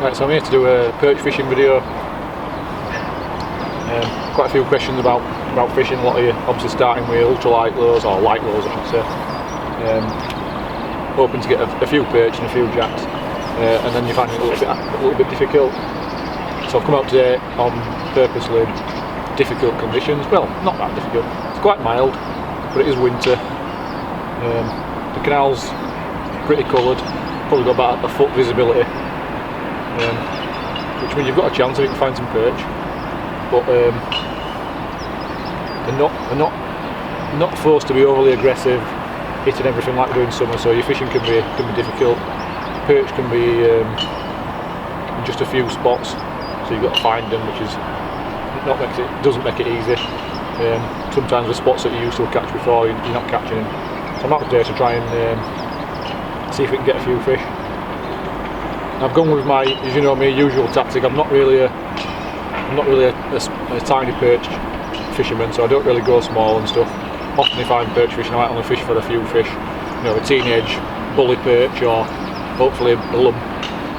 Right, so I'm here to do a perch fishing video. Quite a few questions about fishing. A lot of you obviously starting with ultralight lures, or light lures I should say. Hoping to get a few perch and a few jacks, and then you find it a little bit difficult. So I've come out today on purposely difficult conditions. Well, not that difficult. It's quite mild, but it is winter. The canal's pretty coloured. Probably got about a foot visibility. Which means you've got a chance if you can find some perch, but they're not forced to be overly aggressive, hitting everything like they do in summer. So your fishing can be difficult. Perch can be in just a few spots, so you've got to find them, which is doesn't make it easy. Sometimes the spots that you used to catch before, you're not catching them. So I'm out today to try and see if we can get a few fish. I've gone with my, as you know, my usual tactic. I'm not really a tiny perch fisherman, so I don't really go small and stuff. Often if I'm perch fishing, I might only fish for a few fish, you know, a teenage bully perch or hopefully a lump.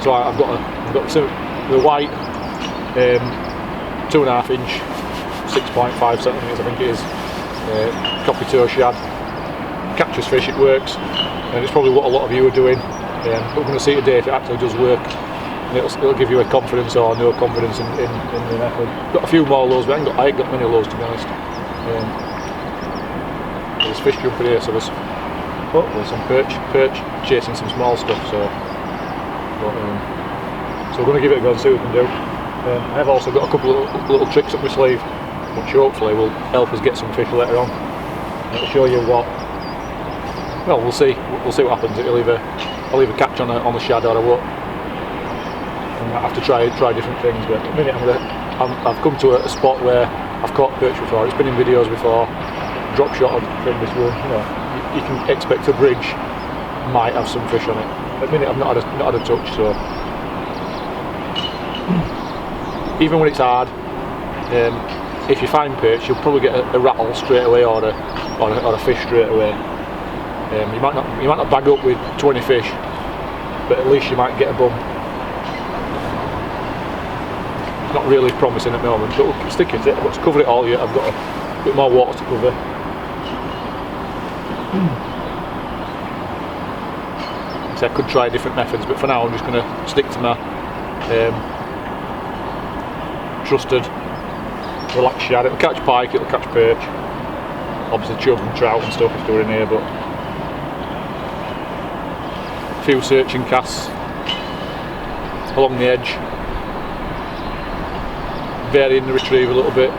So I've got the white 2.5 inch, 6.5 centimeters, I think it is, coffee toe shad. Catches fish, it works, and it's probably what a lot of you are doing. But we're going to see today if it actually does work, and it'll give you a confidence or no confidence in the method. Got a few more lows, but I ain't got many lows to be honest. There's fish jumping here, so there's hopefully some perch chasing some small stuff. So we're going to give it a go and see what we can do. I've also got a couple of little tricks up my sleeve, which hopefully will help us get some fish later on. I'll show you what. Well, we'll see what happens. I'll either catch on a shad or I won't. And I have to try different things. But at the minute I've come to a spot where I've caught perch before. It's been in videos before. Drop shot from this one. You know, you can expect a bridge might have some fish on it. At the minute I've not had a touch. So even when it's hard, if you find perch, you'll probably get a rattle straight away or a fish straight away. You might not bag up with 20 fish, but at least you might get a bum. Not really promising at the moment, but we'll stick at it. Let's cover it all yet. I've got a bit more water to cover. So I could try different methods, but for now I'm just going to stick to my trusted relaxed shad. It'll catch pike, it'll catch perch, obviously chub and trout and stuff if they're in here, but a few searching casts along the edge, varying the retrieve a little bit,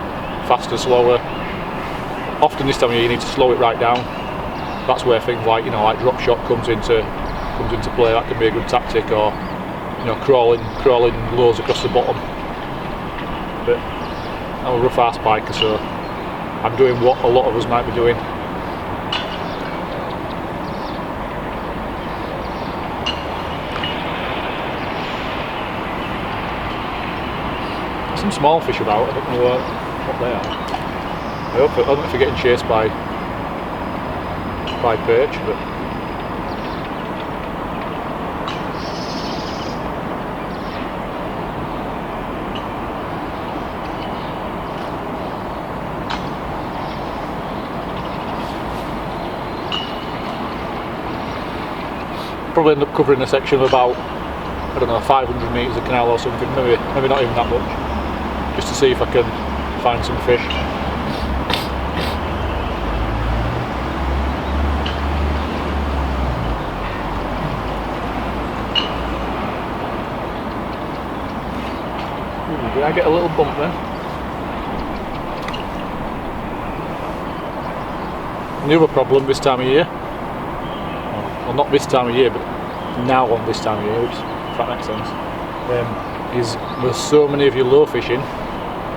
faster, slower. Often this time of year you need to slow it right down. That's where things like, like drop shot comes into play. That can be a good tactic, or crawling lows across the bottom. But I'm a rough ass piker, so I'm doing what a lot of us might be doing. There's some small fish about. I don't know what they are. I don't know if they're getting chased by perch, but probably end up covering a section of about, I don't know, 500 metres of canal or something, maybe not even that much, just to see if I can find some fish. Did I get a little bump there? And the other problem this time of year, well, not this time of year, but now on this time of year, if that makes sense, is there's so many of you low fishing.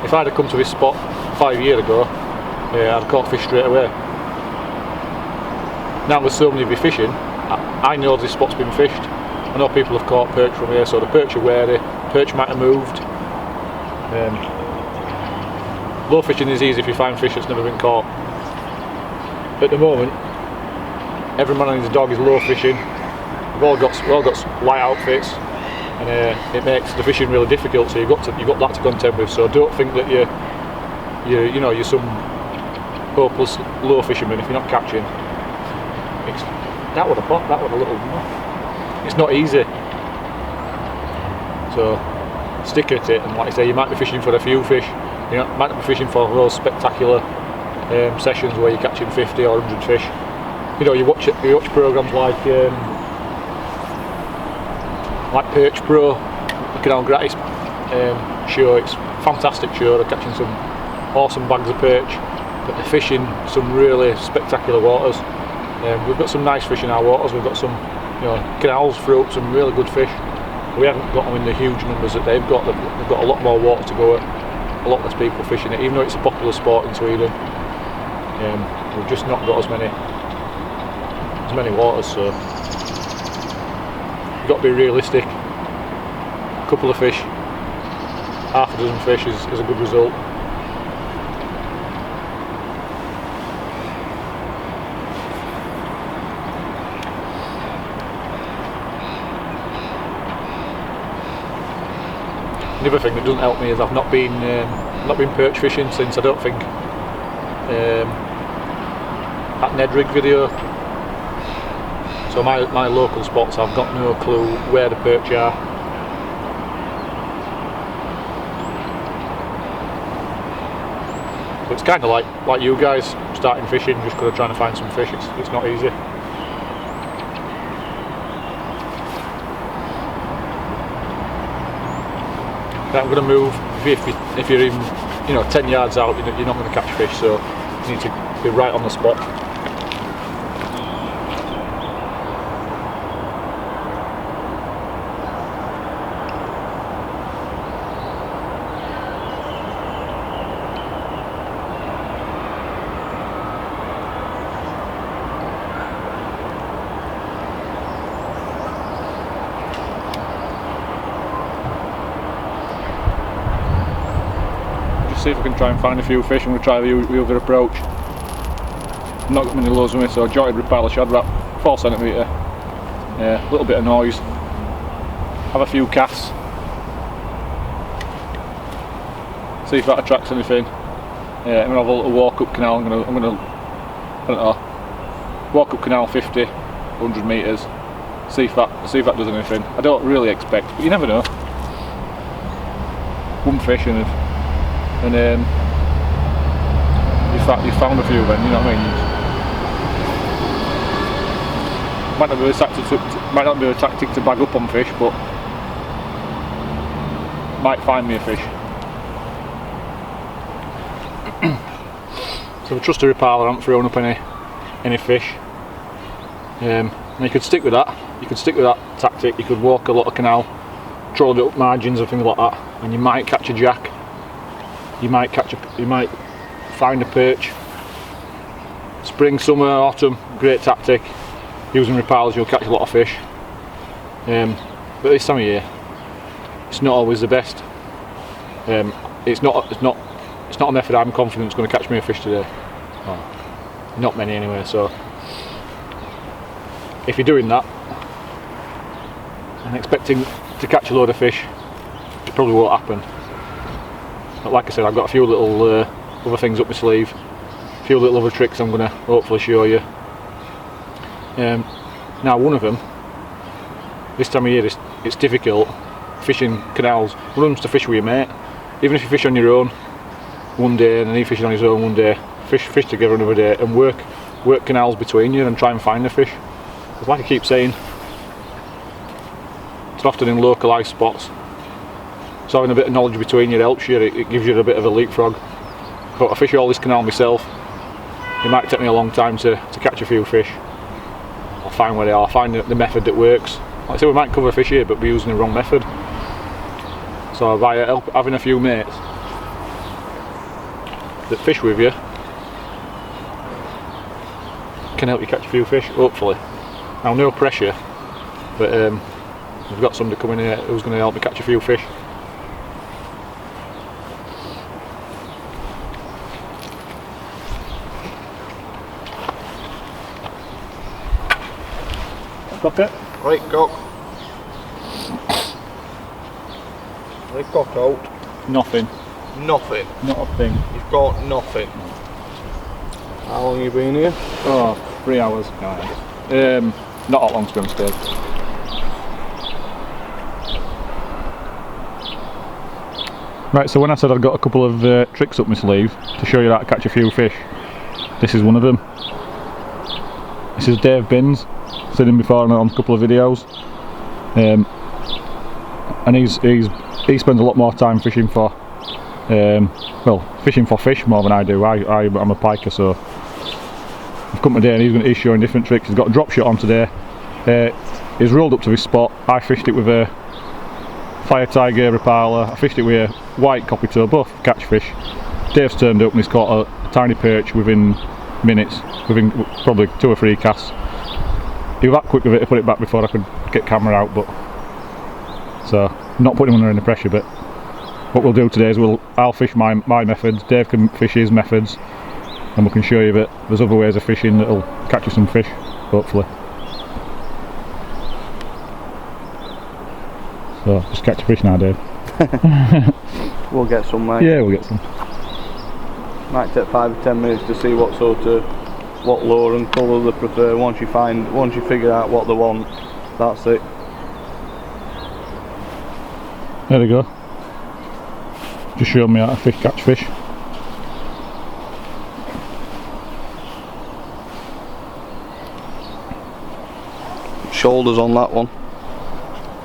If I'd have come to this spot 5 years ago, I'd have caught fish straight away. Now there's so many of you fishing, I know this spot's been fished. I know people have caught perch from here, so the perch are wary, perch might have moved. Low fishing is easy if you find fish that's never been caught. At the moment, every man and his dog is low fishing. We've all got light outfits. and it makes the fishing really difficult. So you've got that to contend with. So don't think that you're some hopeless low fisherman if you're not catching. That would a little. It's not easy. So stick at it, and like I say, you might be fishing for a few fish. You know, might not be fishing for those spectacular sessions where you're catching 50 or 100 fish. You know, you watch programs like Perch Pro, the Canal Gratis show. It's a fantastic show. They're catching some awesome bags of perch, but they're fishing some really spectacular waters. We've got some nice fish in our waters. We've got some, canals throw up some really good fish. We haven't got them in the huge numbers that they've got. They've got a lot more water to go at, a lot less people fishing it, even though it's a popular sport in Sweden. We've just not got as many waters, so you've got to be realistic. A couple of fish, half a dozen fish is a good result. The other thing that doesn't help me is I've not been perch fishing since, I don't think, that Nedrig video. So my local spots, I've got no clue where the perch are. So it's kind of like you guys starting fishing, just because of trying to find some fish. It's not easy. I'm going to move. If you're even 10 yards out, you're not going to catch fish, so you need to be right on the spot. See if I can try and find a few fish. I'm going to try the other approach. I've not got many lures with me, so jointed Riverpiker shad wrap, 4 cm. Yeah, a little bit of noise. Have a few casts. See if that attracts anything. Yeah, I'm going to have a little walk up canal. I'm going to I don't know, walk up canal 50, 100 metres. See if that does anything. I don't really expect, but you never know. One fish and you found a few then, you know what I mean? Might not be a tactic to bag up on fish, but might find me a fish. So I trust the Riverpiker, I haven't thrown up any fish. And you could stick with that. You could stick with that tactic. You could walk a lot of canal, troll it up margins and things like that, and you might catch a jack. You might find a perch. Spring, summer, autumn, great tactic. Using Riverpikers, you'll catch a lot of fish. But this time of year, it's not always the best. It's not a method I'm confident is going to catch me a fish today. Well, not many anyway. So if you're doing that and expecting to catch a load of fish, it probably won't happen. But like I said, I've got a few little other things up my sleeve, a few little other tricks I'm going to hopefully show you. Now one of them, this time of year it's difficult fishing canals. One of them's to fish with your mate. Even if you fish on your own one day and then he fishes on his own one day, fish together another day and work canals between you and try and find the fish. Because like I keep saying, it's often in localised spots. So having a bit of knowledge between you helps you, it gives you a bit of a leapfrog. But I fish all this canal myself. It might take me a long time to catch a few fish. I'll find where they are, find the method that works. Like I say, we might cover a fish here, but we're using the wrong method. So by having a few mates that fish with you, can help you catch a few fish, hopefully. Now no pressure, but we've got somebody coming here who's going to help me catch a few fish. Got it? Right, go. They got out. Nothing. Nothing. Not a thing. You've got nothing. How long have you been here? Oh, 3 hours. Not that long to be honest, Dave. Right, so when I said I'd got a couple of tricks up my sleeve to show you how to catch a few fish, this is one of them. This is Dave Binns, seen him before on a couple of videos, and he spends a lot more time fishing for, fishing for fish more than I do. I'm a piker, so I've come today and he's showing different tricks. He's got a drop shot on today. He's rolled up to this spot. I fished it with a fire tiger repiler. I fished it with a white coppy-toe, both catch fish. Dave's turned up and he's caught a tiny perch within minutes, within probably 2 or 3 casts. He was that quick with it to put it back before I could get camera out, but so not putting him under any pressure. But what we'll do today is I'll fish my methods, Dave can fish his methods, and we can show you that there's other ways of fishing that'll catch you some fish, hopefully. So just catch a fish now, Dave. We'll get some, mate. Yeah, we'll get some. Might take 5 or 10 minutes to see what lure and colour they prefer. Once you figure out what they want, that's it. There we go. Just showing me how to catch fish. Shoulders on that one.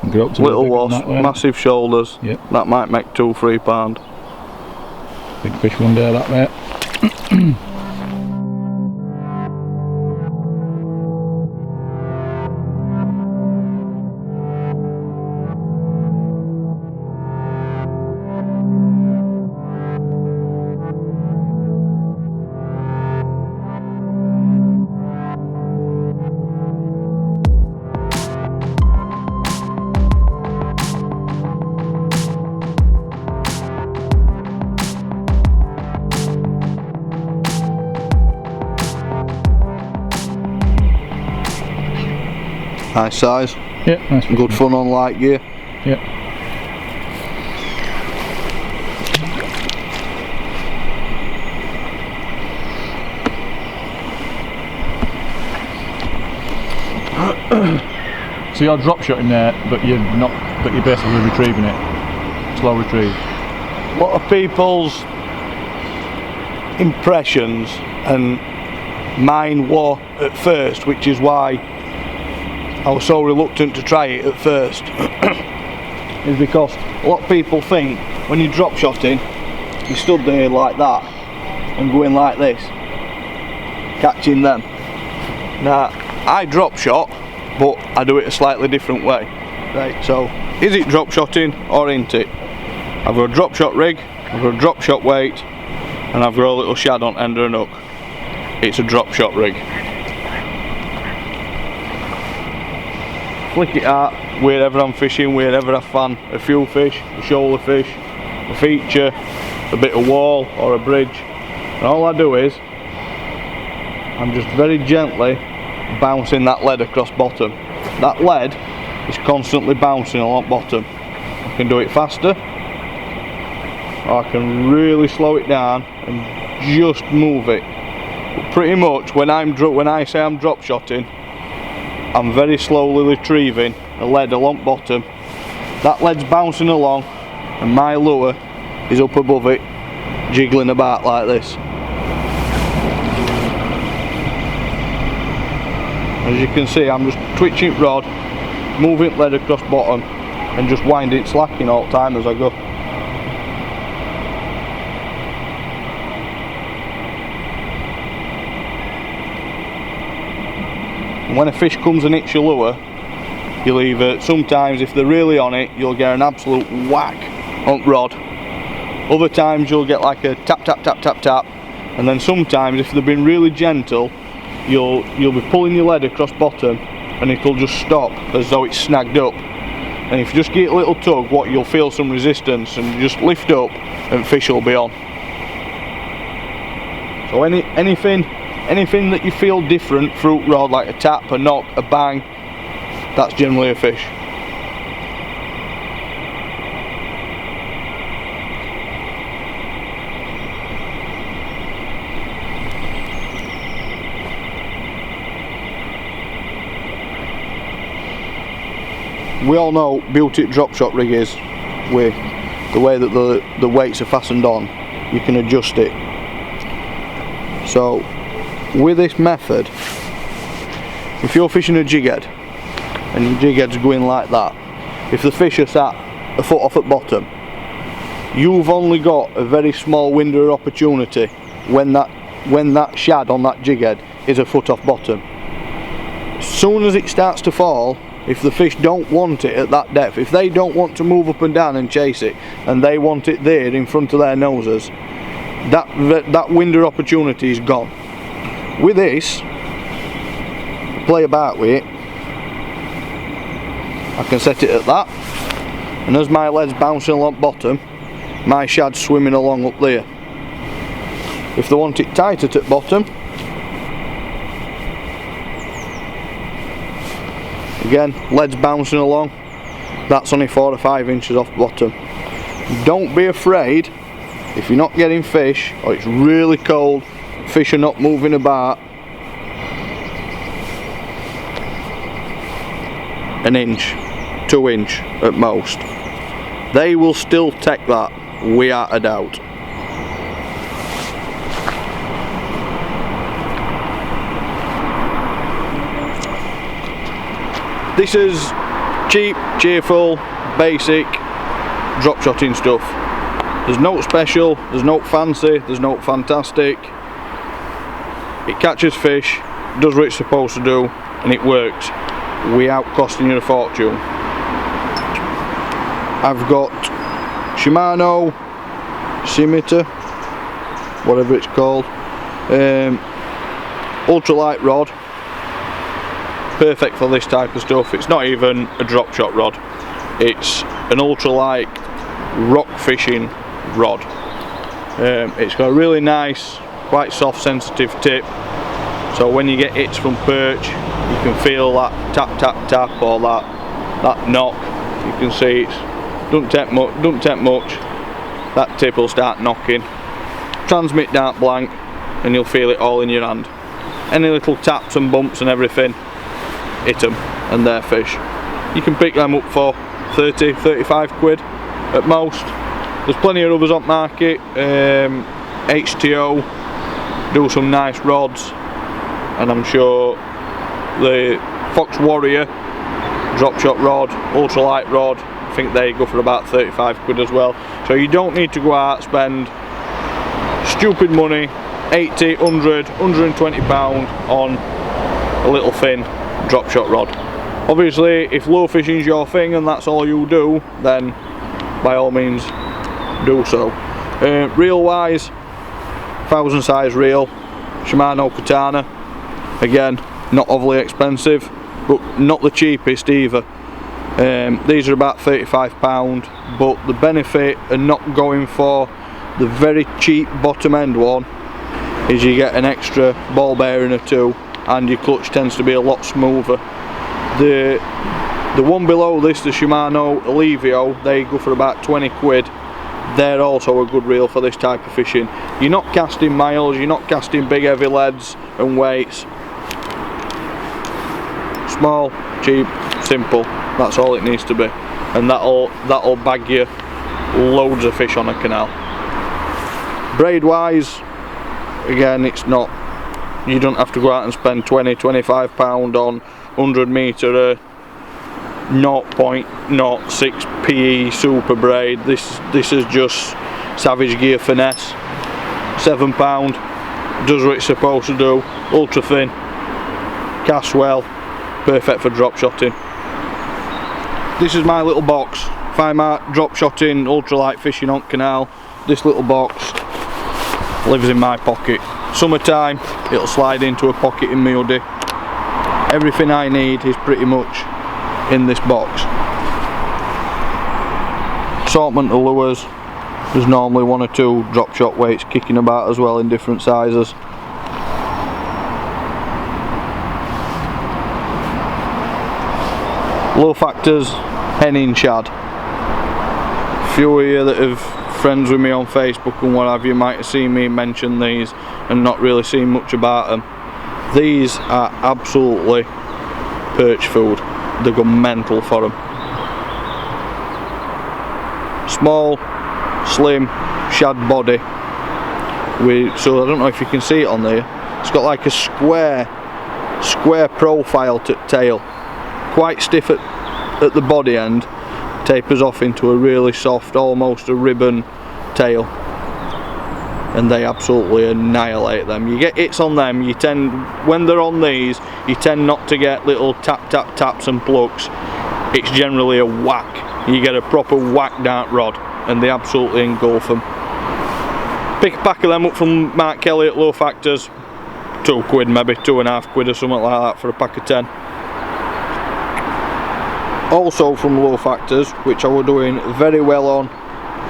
Little wasp, massive shoulders. Yep. That might make 2-3 pound. Big fish one day, that mate. Nice size. Yeah, nice. Good fun on light gear. Yeah. So you're drop shotting there, but you're basically retrieving it. Slow retrieve. A lot of people's impressions, and mine were at first, which is why I was so reluctant to try it at first, is because a lot of people think when you drop shotting, you stood there like that and going like this, catching them. Now, I drop shot, but I do it a slightly different way. Right, so is it drop shotting or ain't it? I've got a drop shot rig, I've got a drop shot weight, and I've got a little shad on end of an hook. It's a drop shot rig. Flick it out wherever I'm fishing, wherever I fan a few fish, a shoulder fish, a feature, a bit of wall or a bridge, and all I do is I'm just very gently bouncing that lead across bottom. That lead is constantly bouncing along bottom. I can do it faster, or I can really slow it down and just move it. But pretty much when I say I'm drop shotting, I'm very slowly retrieving the lead along bottom. That lead's bouncing along and my lure is up above it, jiggling about like this. As you can see, I'm just twitching rod, moving lead across bottom and just winding slacking all the time as I go. When a fish comes and hits your lure, you'll either, sometimes if they're really on it, you'll get an absolute whack on the rod. Other times you'll get like a tap tap tap tap tap, and then sometimes if they've been really gentle, you'll be pulling your lead across bottom and it'll just stop as though it's snagged up. And if you just get a little tug, you'll feel some resistance and you just lift up and fish will be on. So anything that you feel different, fruit rod, like a tap, a knock, a bang, that's generally a fish. we all know beauty drop shot rig is with the way that the weights are fastened on, you can adjust it. So with this method, if you're fishing a jig head and your jig head's going like that, if the fish are sat a foot off at bottom, you've only got a very small window of opportunity when that shad on that jig head is a foot off bottom. As soon as it starts to fall, if the fish don't want it at that depth, if they don't want to move up and down and chase it, and they want it there in front of their noses, that window of opportunity is gone. With this, play about with it, I can set it at that, and as my lead's bouncing along bottom, my shad's swimming along up there. If they want it tight at the bottom, again, lead's bouncing along, that's only 4 or 5 inches off the bottom. Don't be afraid, if you're not getting fish, or it's really cold, fish are not moving about, an inch, 2 inch at most. They will still take that, without a doubt. This is cheap, cheerful, basic drop shotting stuff. There's no special, there's no fancy, there's no fantastic. It catches fish, does what it's supposed to do, and it works without costing you a fortune. I've got Shimano Scimitar, whatever it's called, ultralight rod, perfect for this type of stuff. It's not even a drop shot rod, it's an ultralight rock fishing rod. It's got a really nice, quite soft, sensitive tip, so when you get hits from perch, you can feel that tap tap tap, or that knock. You can see it doesn't take much, that tip will start knocking. Transmit dark blank, and you'll feel it all in your hand. Any little taps and bumps and everything, hit them and they're fish. You can pick them up for 30, 35 quid at most. There's plenty of others on market. HTO do some nice rods, and I'm sure the Fox Warrior drop shot rod, ultralight rod, I think they go for about 35 quid as well. So you don't need to go out and spend stupid money, 80, 100, 120 pound on a little thin drop shot rod. Obviously, if lure fishing's your thing and that's all you do, then by all means do so. Reel wise, 1000 size reel, Shimano Katana, again not overly expensive but not the cheapest either. These are about £35, but the benefit of not going for the very cheap bottom end one is you get an extra ball bearing or two, and your clutch tends to be a lot smoother. The one below this, the Shimano Alivio, they go for about 20 quid. They're also a good reel for this type of fishing. You're not casting miles, you're not casting big heavy leads and weights. Small, cheap, simple, that's all it needs to be, and that'll bag you loads of fish on a canal. Braid wise, again, it's not, you don't have to go out and spend 20-25 pound on 100 metre 0.06 PE super braid. This is just Savage Gear Finesse, £7, does what it's supposed to do, ultra thin, casts well, perfect for drop shotting. This is my little box. If I'm out drop shotting, ultralight fishing on canal, this little box lives in my pocket. Summertime, it'll slide into a pocket in my hoodie. Everything I need is pretty much in this box. Assortment of lures, there's normally 1 or 2 drop shot weights kicking about as well in different sizes. Low factors, Henning shad. A few of you that have friends with me on Facebook and what have you might have seen me mention these and not really seen much about them. These are absolutely perch food. They go mental for them. Small, slim, shad body. So I don't know if you can see it on there. It's got like a square profile to tail. Quite stiff at the body end. Tapers off into a really soft, almost a ribbon tail. And they absolutely annihilate them. You get hits on them, when they're on these, you tend not to get little taps and plucks. It's generally a whack. You get a proper whack dart rod, and they absolutely engulf them. Pick a pack of them up from Mark Kelly at Low Factors, £2 maybe, £2.50 or something like that for a pack of 10. Also from Low Factors, which I was doing very well on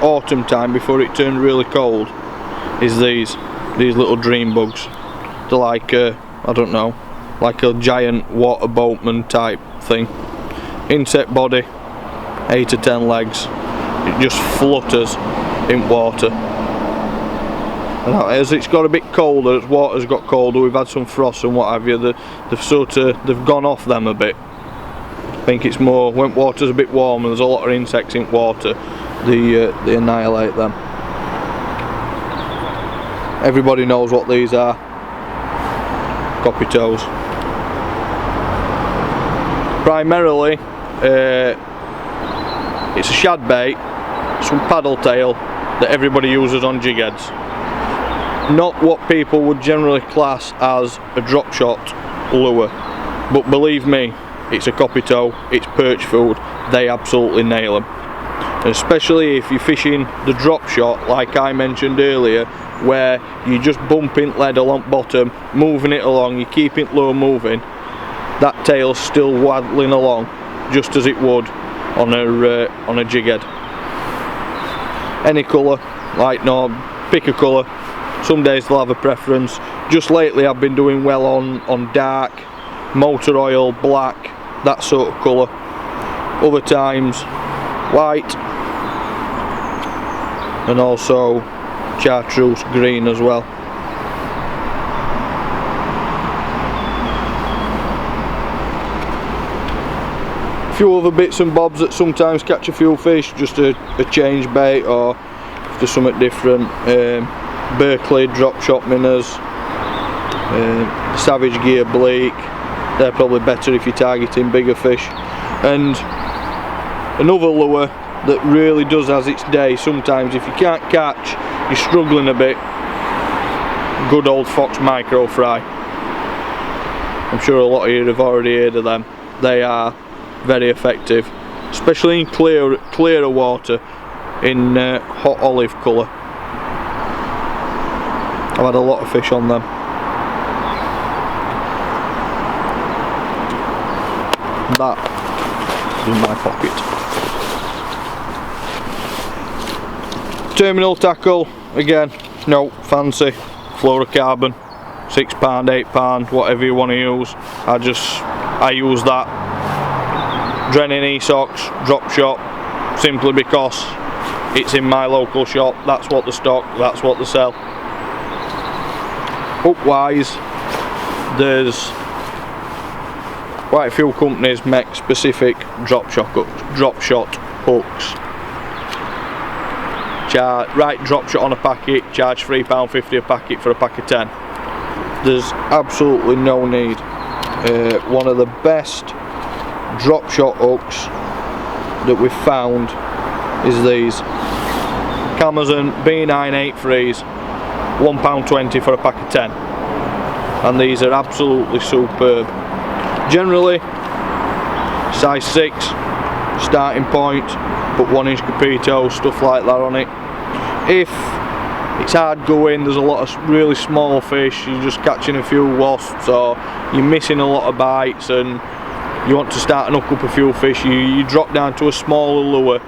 autumn time before it turned really cold, is these little dream bugs. They're like I don't know, like a giant water boatman type thing. Insect body, 8 or 10 legs. It just flutters in water. And as it's got a bit colder, as water's got colder, we've had some frost and what have you, they've gone off them a bit. I think it's more when water's a bit warm and there's a lot of insects in water, they annihilate them. Everybody knows what these are. Coppy toes. Primarily, it's a shad bait, some paddle tail that everybody uses on jig heads. Not what people would generally class as a drop shot lure, but believe me, it's a coppy toe, it's perch food, they absolutely nail them. Especially if you're fishing the drop shot like I mentioned earlier, where you're just bumping lead along bottom, moving it along, you keep it low moving, that tail's still waddling along just as it would on a jig head. Any colour, light knob, pick a colour. Some days they'll have a preference. Just lately I've been doing well on dark, motor oil, black, that sort of colour. Other times white, and also chartreuse green as well. A few other bits and bobs that sometimes catch a few fish, just a change bait or just something different. Berkeley drop shot minnows, Savage Gear bleak, they're probably better if you're targeting bigger fish. And another lure that really does has its day sometimes, if you can't catch, you're struggling a bit, good old Fox micro fry. I'm sure a lot of you have already heard of them. They are very effective, especially in clearer water, in hot olive colour. I've had a lot of fish on them. That is in my pocket. Terminal tackle, again, no fancy, fluorocarbon, £6, £8, whatever you want to use. I use that. Drenning E-Socks, drop shot, simply because it's in my local shop, that's what they stock, that's what they sell. Hook-wise, there's quite a few companies make specific drop shot hooks. Right drop shot on a packet, charge £3.50 a packet for a pack of 10. There's absolutely no need. One of the best drop shot hooks that we've found is these Amazon B983s, £1.20 for a pack of 10, and these are absolutely superb. Generally size 6 starting point, put 1-inch capito, stuff like that on it. If it's hard going, there's a lot of really small fish, you're just catching a few wasps or you're missing a lot of bites and you want to start and hook up a few fish, you drop down to a smaller lure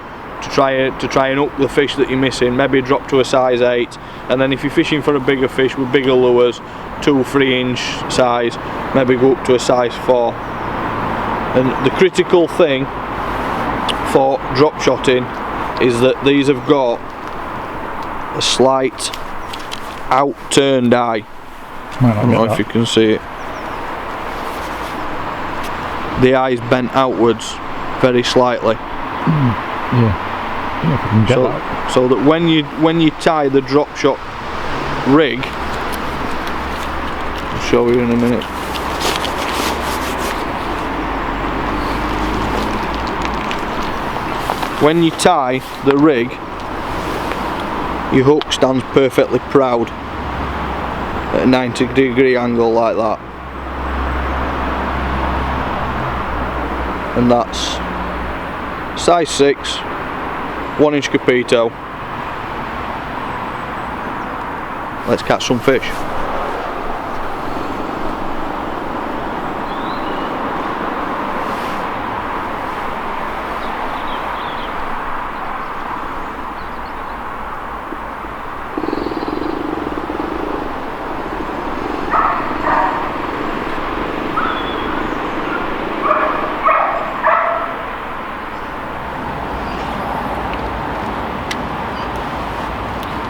to try and hook the fish that you're missing. Maybe drop to a size 8, and then if you're fishing for a bigger fish with bigger lures, 2-3 inch size, maybe go up to a size 4. And the critical thing for drop shotting is that these have got a slight out-turned eye. I don't know if you can see it. The eye's bent outwards very slightly. Yeah. if I can get that. So that when you tie the drop shot rig, I'll show you in a minute. When you tie the rig, your hook stands perfectly proud at a 90-degree angle like that, and that's size 6, 1-inch capito. Let's catch some fish.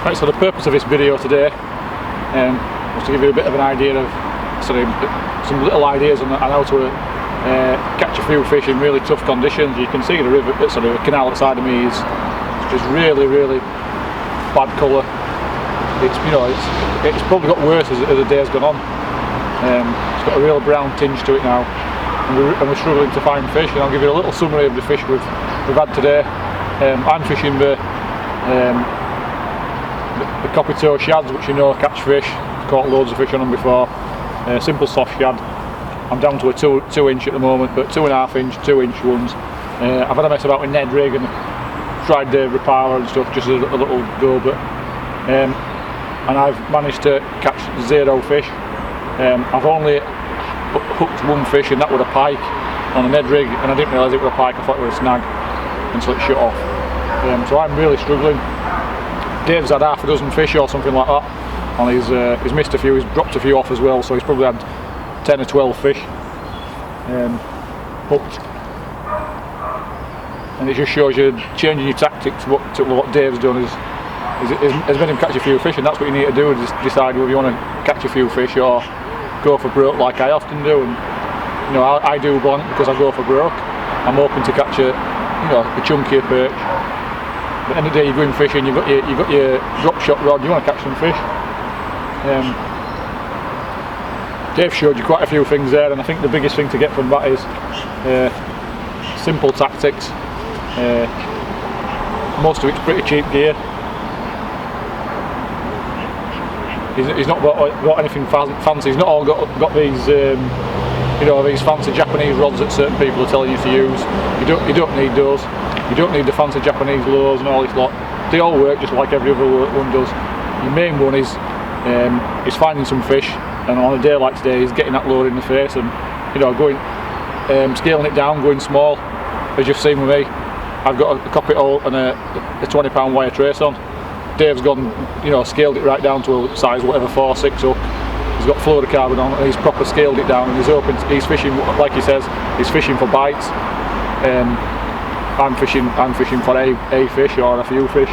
Right, so the purpose of this video today was to give you a bit of an idea of some little ideas on how to catch a few fish in really tough conditions. You can see the river, the canal outside of me is really bad colour. It's probably got worse as the day's gone on. It's got a real brown tinge to it now, and we're struggling to find fish. And I'll give you a little summary of the fish we've had today. I'm fishing the copper toe shads, which catch fish. Caught loads of fish on them before. Simple soft shad. I'm down to a 2-inch at the moment, but 2.5 inch, 2-inch ones. I've had a mess about with Ned rig and tried the Riverpiker and stuff, just a little go, but and I've managed to catch 0 fish. I've only hooked one fish, and that was a pike on a Ned rig, and I didn't realise it was a pike. I thought it was a snag until it shut off. So I'm really struggling. Dave's had half a dozen fish or something like that, and he's missed a few, he's dropped a few off as well, so he's probably had 10 or 12 fish hooked. And it just shows you changing your tactics to what Dave's done has made him catch a few fish, and that's what you need to do, is decide whether you want to catch a few fish or go for broke like I often do. And I do blank because I go for broke. I'm hoping to catch a chunkier perch. But at the end of the day, you're going fishing, you've got your drop shot rod, you want to catch some fish. Dave showed you quite a few things there, and I think the biggest thing to get from that is simple tactics. Most of it's pretty cheap gear. He's not got anything fancy. He's not all got these these fancy Japanese rods that certain people are telling you to use. You don't need those. You don't need the fancy Japanese lures and all this lot. They all work just like every other one does. Your main one is finding some fish, and on a day like today is getting that lure in the face and going scaling it down, going small. As you've seen with me, I've got a coppet hole and a 20-pound wire trace on. Dave's gone, scaled it right down to a size whatever 4-6 hook. He's got fluorocarbon on, and he's proper scaled it down, and he's fishing, like he says, he's fishing for bites. I'm fishing for a fish or a few fish.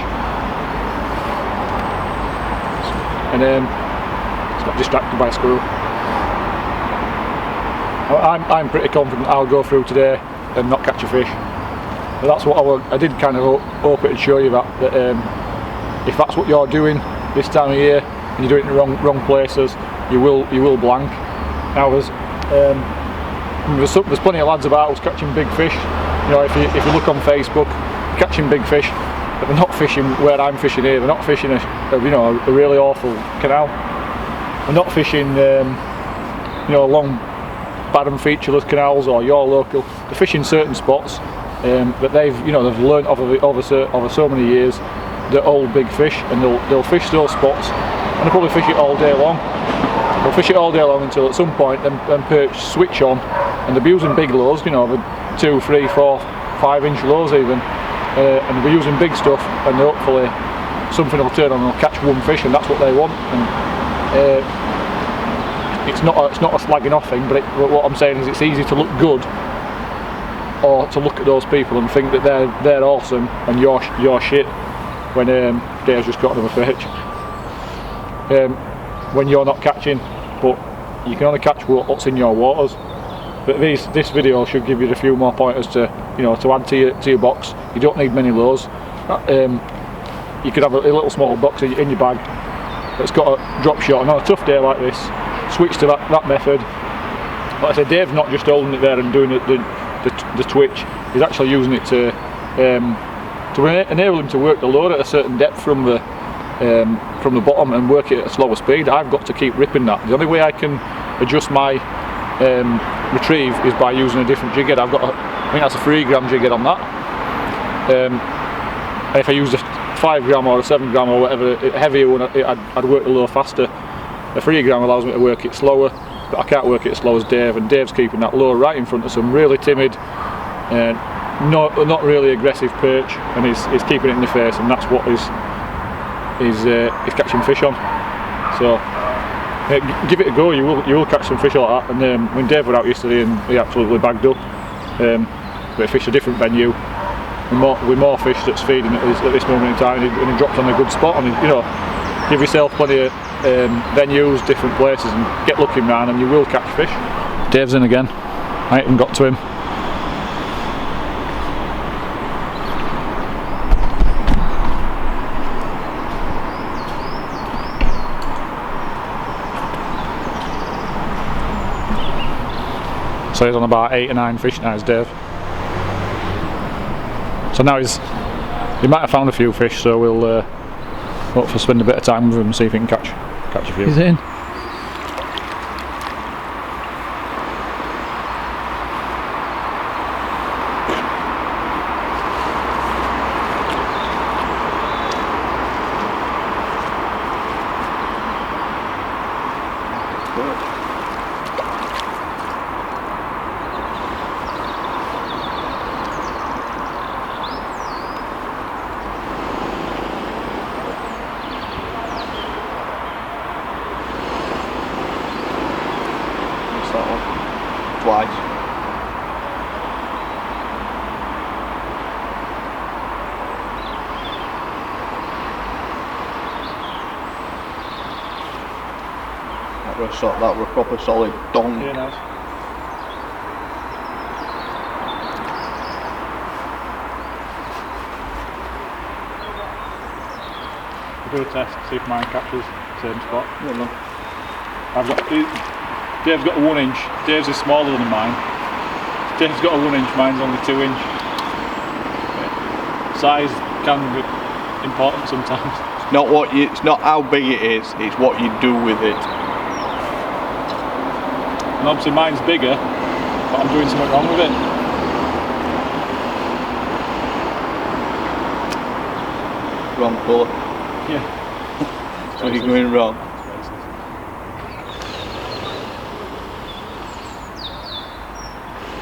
And it's got distracted by a squirrel. I'm pretty confident I'll go through today and not catch a fish. But that's what I did kind of hope it'd show you that if that's what you're doing this time of year and you're doing it in the wrong places, you will blank. Now there's plenty of lads about us catching big fish. If you look on Facebook, catching big fish, but they're not fishing where I'm fishing here. They're not fishing a really awful canal. They're not fishing long bad and featureless canals or your local. They're fishing certain spots that they've learned over so many years. They're all big fish, and they'll fish those spots, and they'll probably fish it all day long. They'll fish it all day long until at some point them perch switch on, and they'll be using big lures, the 2, 3, 4, 5-inch lures even, and they'll be using big stuff, and hopefully something will turn on and they'll catch one fish, and that's what they want. And it's not a slagging off thing, but what I'm saying is it's easy to look good, or to look at those people and think that they're awesome and you're shit when Dave's just got another perch. When you're not catching, but you can only catch what's in your waters. But this video should give you a few more pointers to to add to your box. You don't need many lures. you could have a little small box in your bag that's got a drop shot, and on a tough day like this, switch to that method. Like I said, Dave's not just holding it there and doing the twitch, he's actually using it to enable him to work the lure at a certain depth from the bottom and work it at a slower speed. I've got to keep ripping that. The only way I can adjust my retrieve is by using a different jig head. I think that's a 3 gram jig head on that. If I use a 5 gram or a 7 gram or whatever, heavier one, I'd work the lure faster. A 3 gram allows me to work it slower, but I can't work it as slow as Dave, and Dave's keeping that lure right in front of some really timid, not really aggressive perch, and he's keeping it in the face, and that's what he's catching fish on. So give it a go, you will catch some fish like that. And when Dave went out yesterday, and he absolutely bagged up, but he fished a different venue with more fish that's feeding at this moment in time, and he dropped on a good spot. And give yourself plenty of venues, different places, and get lucky, man, and you will catch fish. Dave's in again. I haven't got to him. So he's on about 8 or 9 fish now, is Dave. So now he might have found a few fish, so we'll hopefully spend a bit of time with him and see if he can catch a few. He's in. Twice. That were proper solid dong. Yeah, nice. We'll do a test, see if mine catches same spot. Yeah, no. Dave's got a 1 inch. Dave's is smaller than mine. Dave's got a 1 inch, mine's only 2 inch. Size can be important sometimes. It's not how big it is, it's what you do with it. And obviously mine's bigger, but I'm doing something wrong with it. Wrong colour. Yeah. So you're going wrong.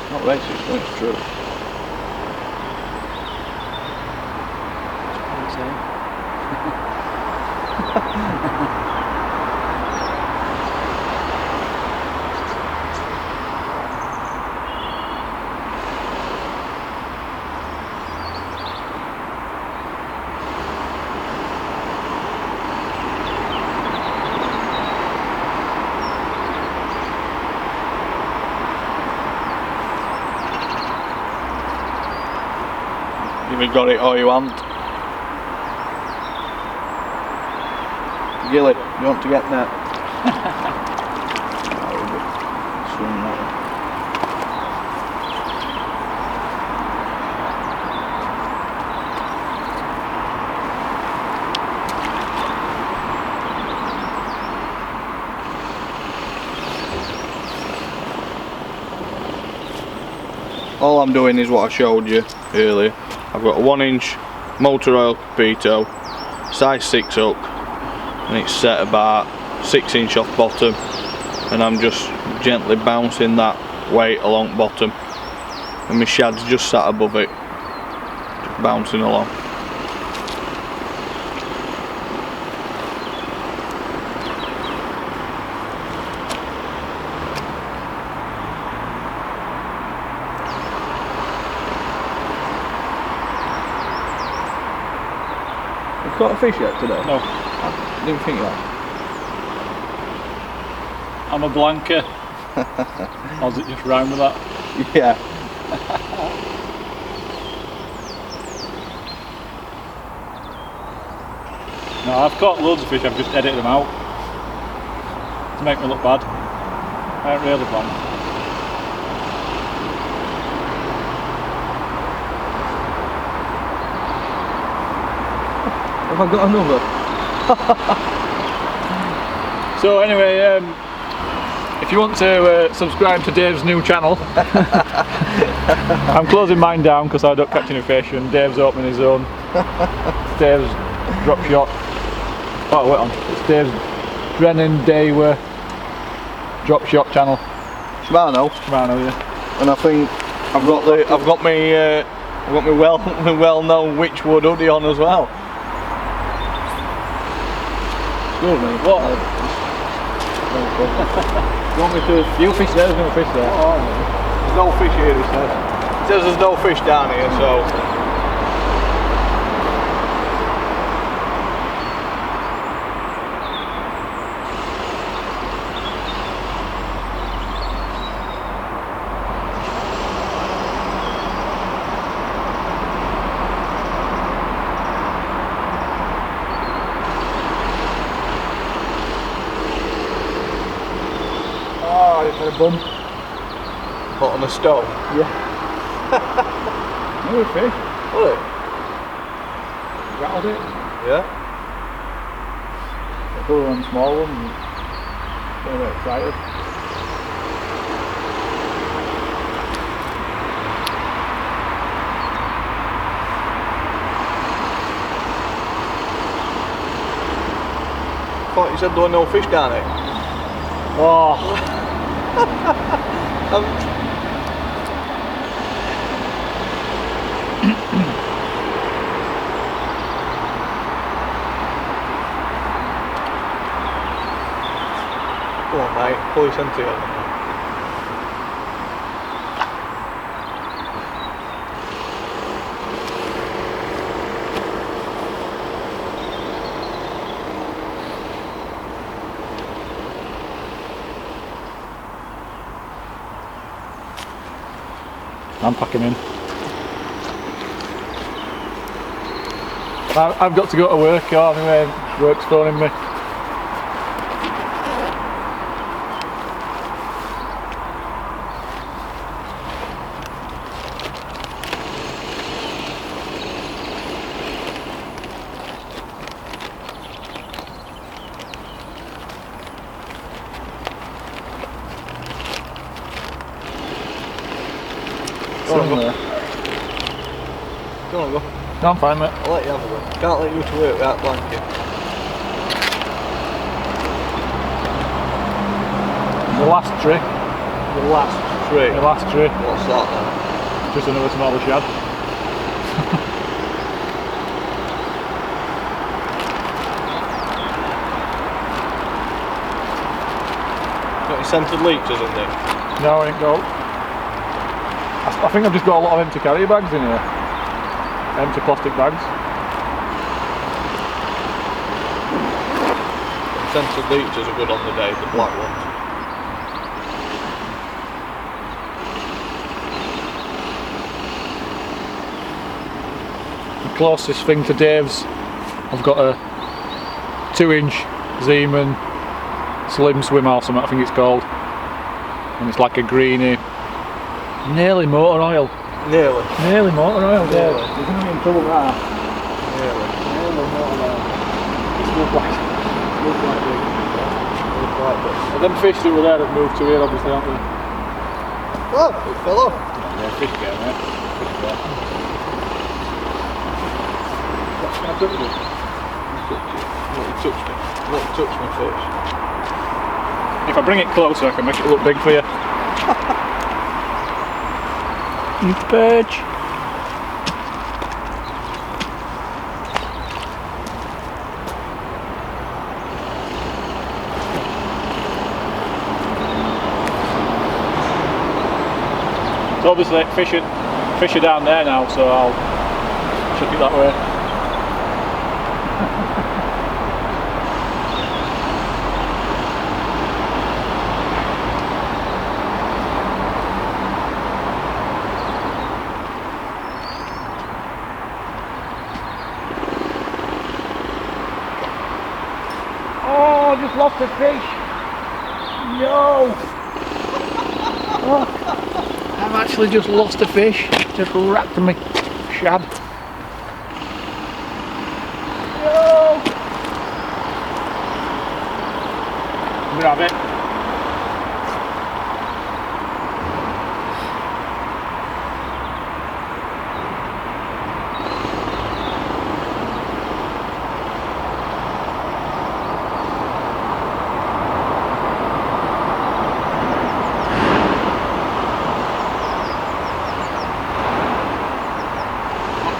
Not racist, but it's true. You've got it all you want. Gilly, you want to get that? All I'm doing is what I showed you earlier. I've got a 1 inch motor oil Capito, size 6 hook, and it's set about 6 inch off bottom, and I'm just gently bouncing that weight along bottom, and my shad's just sat above it, just bouncing along. Caught a fish yet today? No. I didn't think that. I'm a blanker. Or does it just rhyme with that? Yeah. No, I've caught loads of fish, I've just edited them out to make me look bad. I haven't really planned. Have I got another? So anyway, if you want to subscribe to Dave's new channel, I'm closing mine down because I don't catch any fish, and Dave's opening his own. Dave's drop shot. Oh wait on, it's Dave's Brennan Dayware drop shot channel. Shimano. Shimano, yeah. And I think I've got my well-known Witchwood hoodie on as well. Excuse me, what? You want me to... You fish there, there's no fish there. Oh, there's no fish here, he says. He says there's no fish down here, so... Oh, I just had a bump. Put on a stone? Yeah. No fish. Will it? Rattled it. Yeah. I threw on small one and got a bit excited. Thought you said there were no fish down here. Oh. Come on mate, pull your scent together. I'm packing in. I've got to go to work, anyway, work's phoning me. Go on, go. Go on, go. No, I'm fine, mate. I'll let you have a go. Can't let you to work without blanket. The last trick. The last trick. The last trick. What's that then? Just another smaller shad. Got your scented leeches in there? No, I ain't got. I think I've just got a lot of empty carrier bags in here. Empty plastic bags. Scented leeches are good on the day, the black ones. The closest thing to Dave's, I've got a 2-inch Zeeman Slim Swim or something, I think it's called. And it's like a greeny, nearly motor oil. Nearly. Nearly motor oil, Dave. Nearly. You're going to be in trouble with that. Nearly. Nearly motor oil. It's look like it. And them fish that were there have moved to here, obviously, aren't they? Oh, it fell off. Yeah, fish again, mate. Fish again. What can I do with it? You touched me. What touched my fish? If I bring it closer, I can make it look big for you. You perch. So obviously fish are down there now, so I'll chuck it that way. lost a fish. No. Oh, I've actually just lost a fish. Just wrapped me shad. No. Grab it.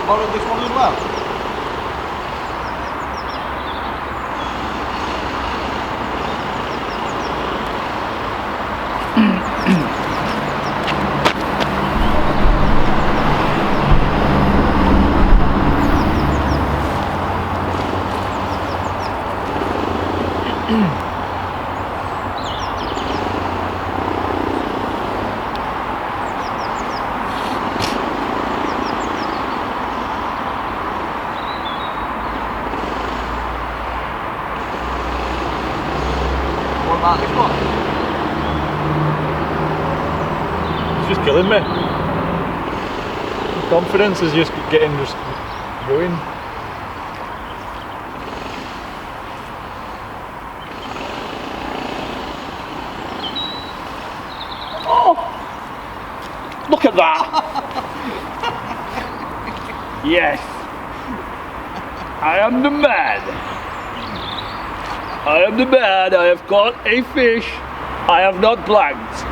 Borrowed this one as well? What about this one? It's just killing me. Confidence is just getting ruined. Oh! Look at that! Yes! I am the man! I am the man, I have caught a fish. I have not blanked.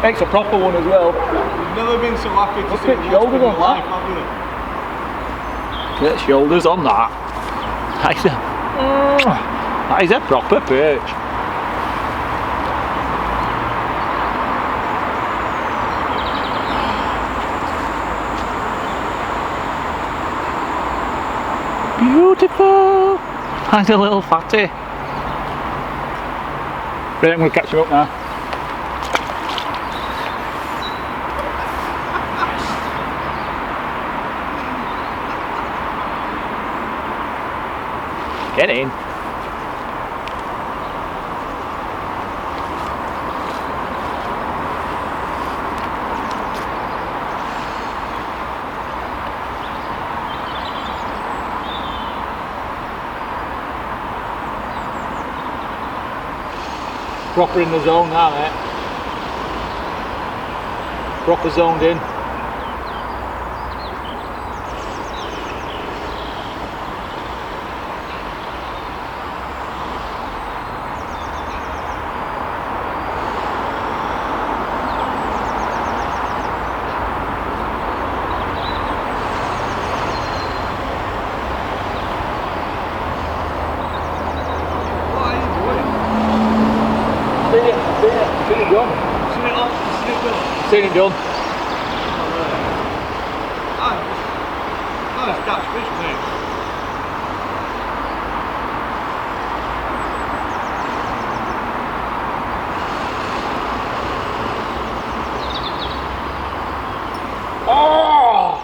Makes a proper one as well. You've never been so happy to see at a shoulders in your on life, that. have you? Get shoulders on that. That is a proper perch. Beautiful! Like a little fatty. Right, I'm going to catch him up now. Get in. Proper in the zone now, mate. Proper zoned in. Seen it done. Seen it done. Nice catch fish, mate. Oh!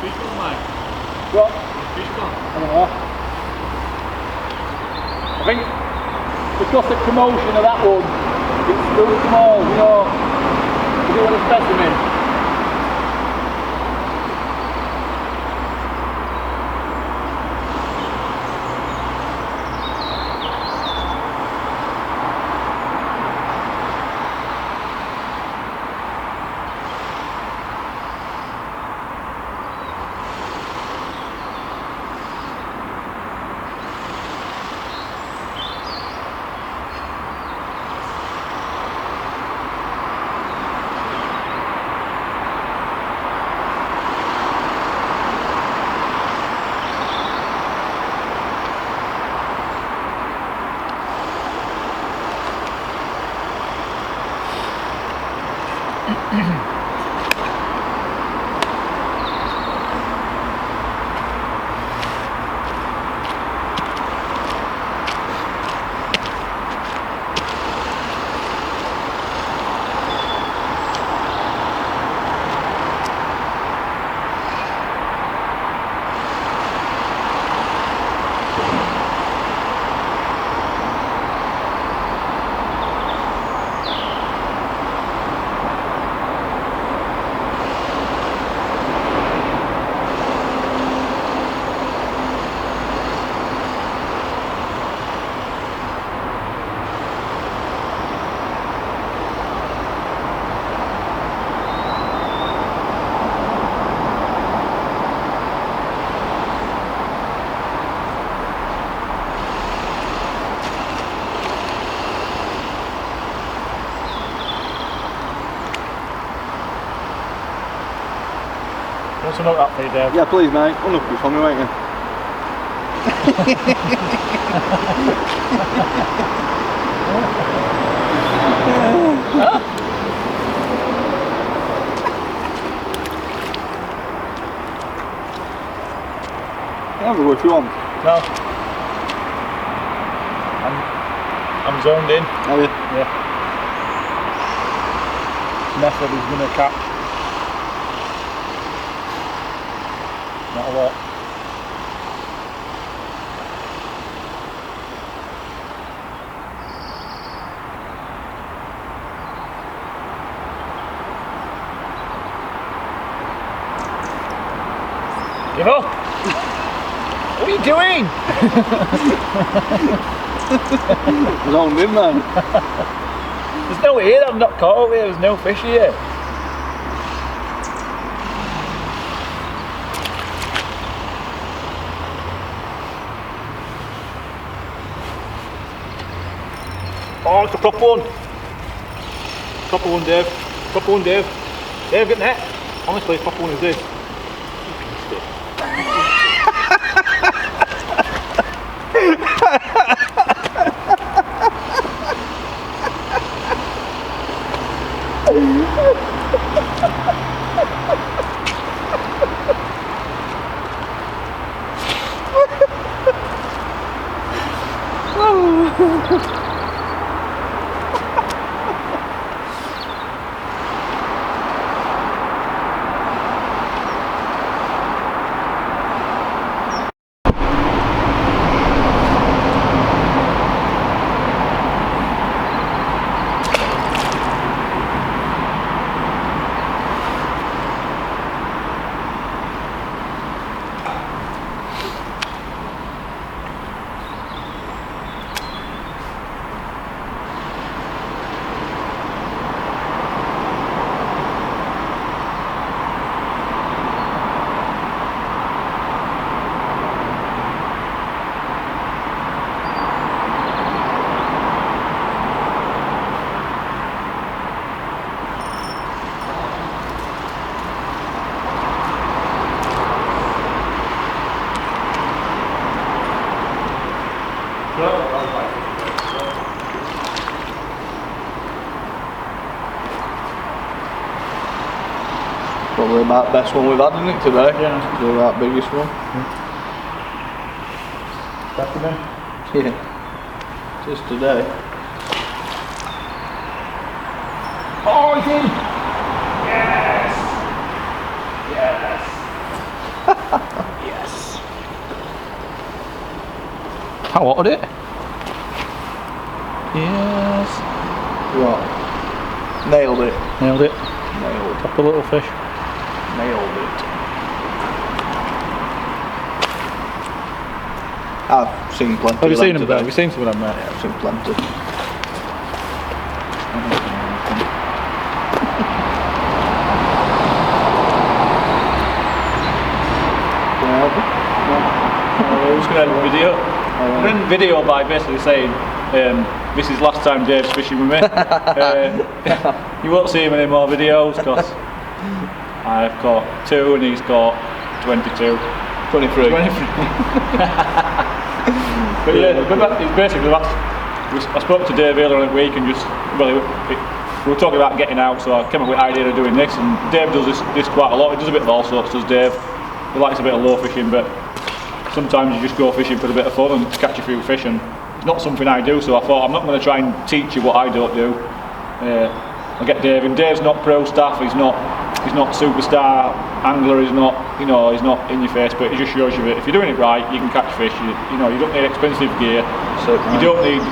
Fish gone, mate? What? Fish gone? I don't know. I think because the commotion of that one, it's too small, you know. Want to know that for you, Dave? Yeah, please, mate. Unlucky for me, won't you? Have a go if you want. No. I'm zoned in. Are you? Yeah. Method is going to catch. Not a lot. Give up! What are you doing? Zoned in, man. There's no here, I'm not caught up here, there's no fish here. Oh, it's a proper one. Proper one, Dave. Proper one, Dave. Dave, get net. Honestly, proper one is this. Probably about the best one we've had, isn't it, today? Yeah. Probably about the biggest one. Happy then? Yeah. Just today. Oh, he's in! Yes! Yes! Yes! How what was it? Yes! What? Nailed it. Nailed it. Nailed it. Proper little fish. Nailed it. I've seen plenty. Have you of seen them today. there? Have you seen some of them there? Yeah, I've seen plenty. I'm just going to end the video. I'm going to end the video by basically saying this is last time Dave's fishing with me. You won't see him in any more videos because I've got 2 and he's got 22. 23. 23. But yeah, it's basically I spoke to Dave earlier in the week and just, well, we were talking about getting out, so I came up with the idea of doing this, and Dave does this quite a lot. He does a bit of all sorts, does Dave. He likes a bit of low fishing, but sometimes you just go fishing for a bit of fun and to catch a few fish, and it's not something I do, so I thought I'm not going to try and teach you what I don't do. I'll get Dave, and Dave's not pro staff, he's not superstar angler, he's not in your face, but he just shows you that if you're doing it right, you can catch fish. You don't need expensive gear, so you don't need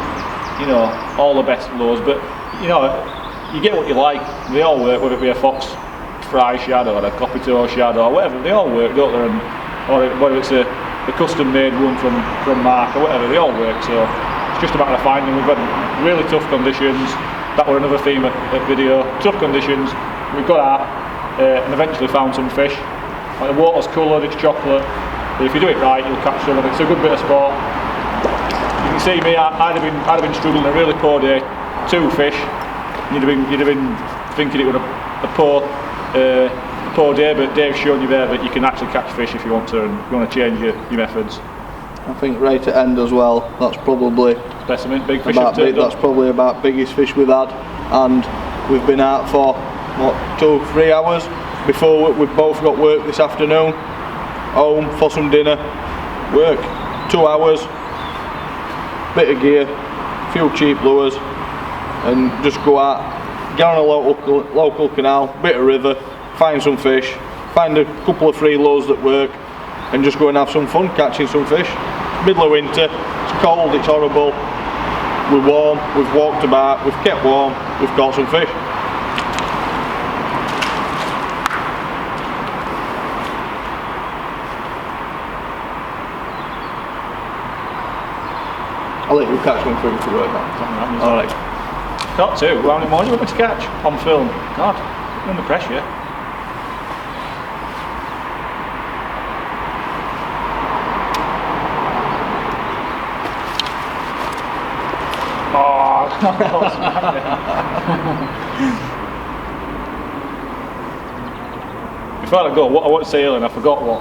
all the best lures, but you get what you like. They all work, whether it be a fox fry shad or a coppy toe shad or whatever, they all work, don't they? Or whether it's a custom made one from Mark or whatever, they all work, so it's just a matter of finding. We've had really tough conditions, that were another theme at video, tough conditions, we've got out and eventually found some fish. Like the water's coloured, it's chocolate, but if you do it right you'll catch some, and it's a good bit of sport. You can see me, I'd have been struggling a really poor day, 2 fish, you'd have been thinking it was a poor day, but Dave's shown you there that you can actually catch fish if you want to, and you want to change your methods. I think right at end as well, that's probably specimen, big fish. That's probably about biggest fish we've had, and we've been out for what, 2-3 hours before we've both got work this afternoon. Home for some dinner, work 2 hours, bit of gear, few cheap lures, and just go out, get on a local canal, bit of river, find some fish, find a couple of free lures that work, and just go and have some fun catching some fish. Middle of winter, it's cold, it's horrible, we're warm, we've walked about, we've kept warm, we've caught some fish. I'll let you catch one for you to work on. Alright. Got 2. How many more do you want me to catch on film? God, I'm under pressure. Before I go, what I want to say earlier, and I forgot what.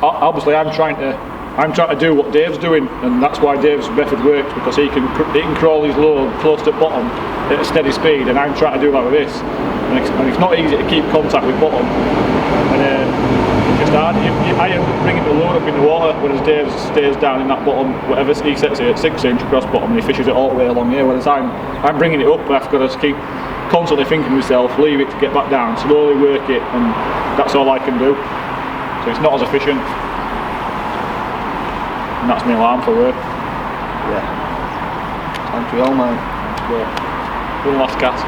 Obviously, I'm trying to do what Dave's doing, and that's why Dave's method works, because he can crawl his load close to the bottom at a steady speed, and I'm trying to do that with this. And it's not easy to keep contact with bottom, and it's just hard. I end up bringing the load up in the water, whereas Dave stays down in that bottom, whatever he sets it at 6 inch across bottom, and he fishes it all the way along here, whereas I'm bringing it up, and I've got to keep constantly thinking to myself, leave it to get back down, slowly work it, and that's all I can do. So it's not as efficient. And that's my alarm for work. Yeah. Time to go, mate. Time to go. One last cast.